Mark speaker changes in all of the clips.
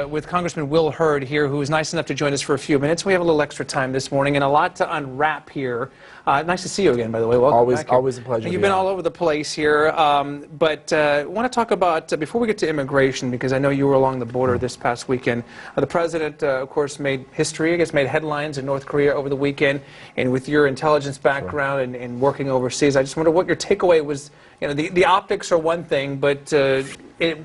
Speaker 1: with Congressman Will Hurd here, who was nice enough to join us for a few minutes. We have a little extra time this morning and a lot to unwrap here. Nice to see you again, by the way. Welcome back.
Speaker 2: Always a pleasure.
Speaker 1: You've been all over the place here, but I want to talk about, before we get to immigration, because I know you were along the border this past weekend. The President, of course, made history, I guess made headlines in North Korea over the weekend, and with your intelligence background and working overseas, I just wonder what your takeaway was. You know, the optics are one thing, but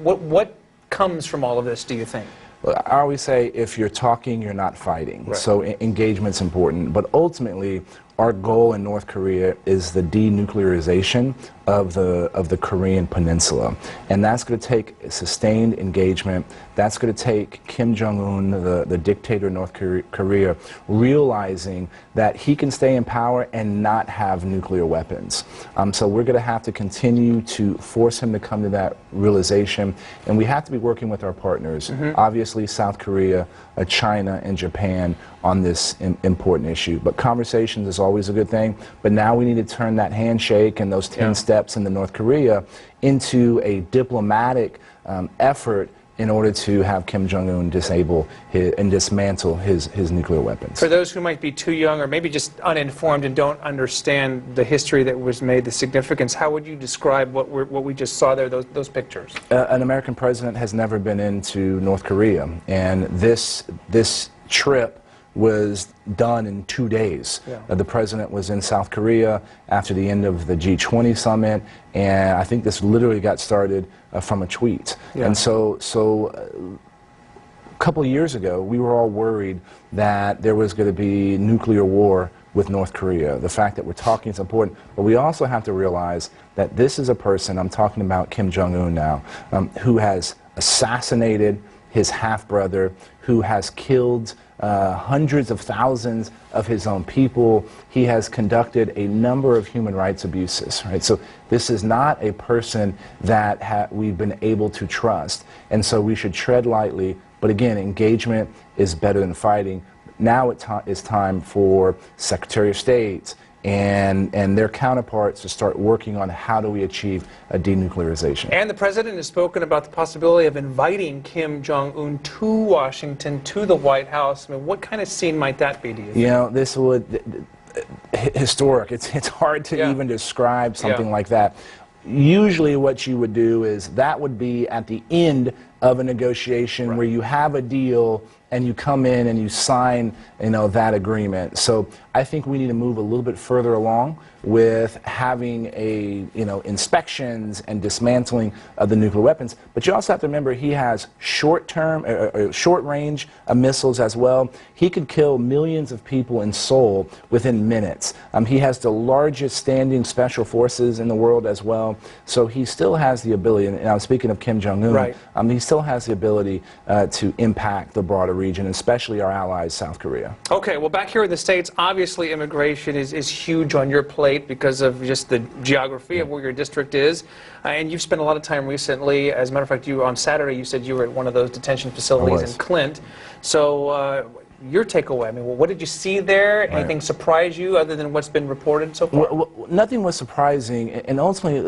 Speaker 1: what comes from all of this, do you think?
Speaker 2: Well, I always say, if you're talking, you're not fighting.
Speaker 1: Right.
Speaker 2: So engagement's important. But ultimately, our goal in North Korea is the denuclearization of the Korean Peninsula. And that's going to take sustained engagement. That's going to take Kim Jong-un, the dictator of North Korea, realizing that he can stay in power and not have nuclear weapons. So we're going to have to continue to force him to come to that realization. And we have to be working with our partners, obviously South Korea, China, and Japan, on this important issue. But conversations is always a good thing. But now we need to turn that handshake and those 10 steps in North Korea into a diplomatic effort in order to have Kim Jong-un disable and dismantle his nuclear weapons.
Speaker 1: For those who might be too young or maybe just uninformed and don't understand the history that was made, the significance, how would you describe what we just saw there, those pictures?
Speaker 2: An American president has never been into North Korea, and this trip was done in 2 days. The president was in South Korea after the end of the G20 summit, and I think this literally got started from a tweet. And so a couple of years ago, we were all worried that there was going to be nuclear war with North Korea. The fact that we're talking is important, but we also have to realize that this is a person, I'm talking about Kim Jong-un now, who has assassinated his half-brother, who has killed hundreds of thousands of his own people. He has conducted a number of human rights abuses, right? So this is not a person that we've been able to trust. And so we should tread lightly. But again, engagement is better than fighting. Now it's time for Secretary of State and their counterparts to start working on how do we achieve a denuclearization.
Speaker 1: And the president has spoken about the possibility of inviting Kim Jong-un to Washington, to the White House. I mean, what kind of scene might that be, do you think?
Speaker 2: You know, this would, historic. It's hard to even describe something like that. Usually what you would do is that would be at the end of a negotiation where you have a deal and you come in and you sign, that agreement. So I think we need to move a little bit further along with having inspections and dismantling of the nuclear weapons. But you also have to remember he has short-range missiles as well. He could kill millions of people in Seoul within minutes. He has the largest standing special forces in the world as well. So he still has the ability, and I'm speaking of Kim Jong-un, he still has the ability to impact the broader region, especially our allies, South Korea.
Speaker 1: Okay, well, back here in the States, obviously immigration is huge on your plate because of just the geography of where your district is. And you've spent a lot of time recently. As a matter of fact, on Saturday, you said you were at one of those detention facilities in Clint. So your takeaway, I mean, what did you see there? Anything surprise you other than what's been reported so far?
Speaker 2: Well, nothing was surprising, and ultimately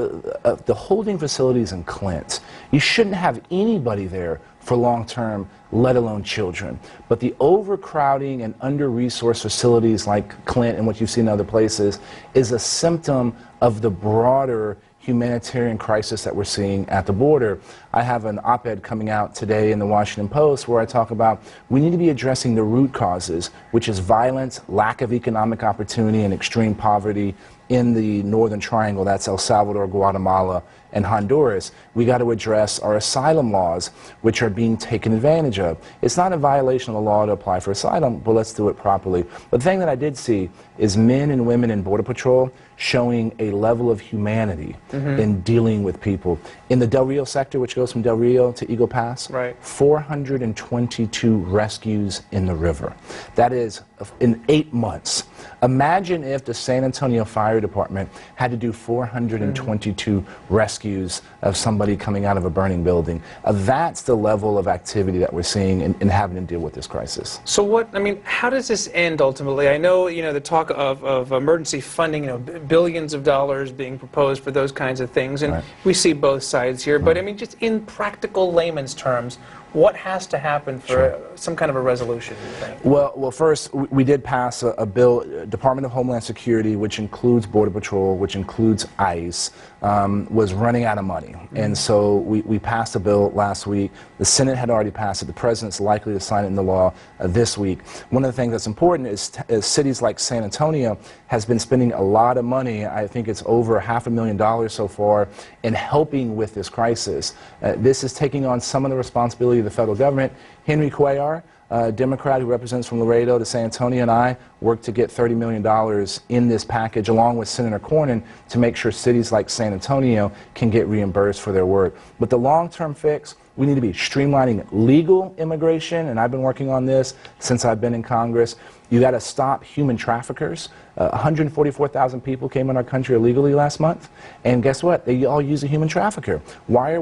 Speaker 2: the holding facilities in Clint, you shouldn't have anybody there for long-term, let alone children. But the overcrowding and under-resourced facilities like Clint and what you see in other places is a symptom of the broader humanitarian crisis that we're seeing at the border. I have an op-ed coming out today in the Washington Post where I talk about we need to be addressing the root causes, which is violence, lack of economic opportunity, and extreme poverty in the Northern Triangle. That's El Salvador, Guatemala, and Honduras. We got to address our asylum laws, which are being taken advantage of. It's not a violation of the law to apply for asylum, but let's do it properly. But the thing that I did see is men and women in Border Patrol showing a level of humanity in dealing with people. In the Del Rio sector, which goes from Del Rio to Eagle Pass, 422 rescues in the river. That is in 8 months. Imagine if the San Antonio Fire Department had to do 422 rescues of somebody coming out of a burning building. That's the level of activity that we're seeing in having to deal with this crisis.
Speaker 1: So how does this end ultimately? I know, the talk of emergency funding, billions of dollars being proposed for those kinds of things, and we see both sides here, but just in practical layman's terms, What has to happen for some kind of a resolution, you think?
Speaker 2: Well, first, we did pass a bill, Department of Homeland Security, which includes Border Patrol, which includes ICE, was running out of money. And so we passed a bill last week. The Senate had already passed it. The President's likely to sign it into law this week. One of the things that's important is cities like San Antonio has been spending a lot of money. I think it's over $500,000 so far in helping with this crisis. This is taking on some of the responsibility of the federal government. Henry Cuellar, a Democrat who represents from Laredo to San Antonio, and I worked to get $30 million in this package, along with Senator Cornyn, to make sure cities like San Antonio can get reimbursed for their work. But the long-term fix, we need to be streamlining legal immigration, and I've been working on this since I've been in Congress. You got to stop human traffickers. 144,000 people came in our country illegally last month, and guess what? They all use a human trafficker. Why are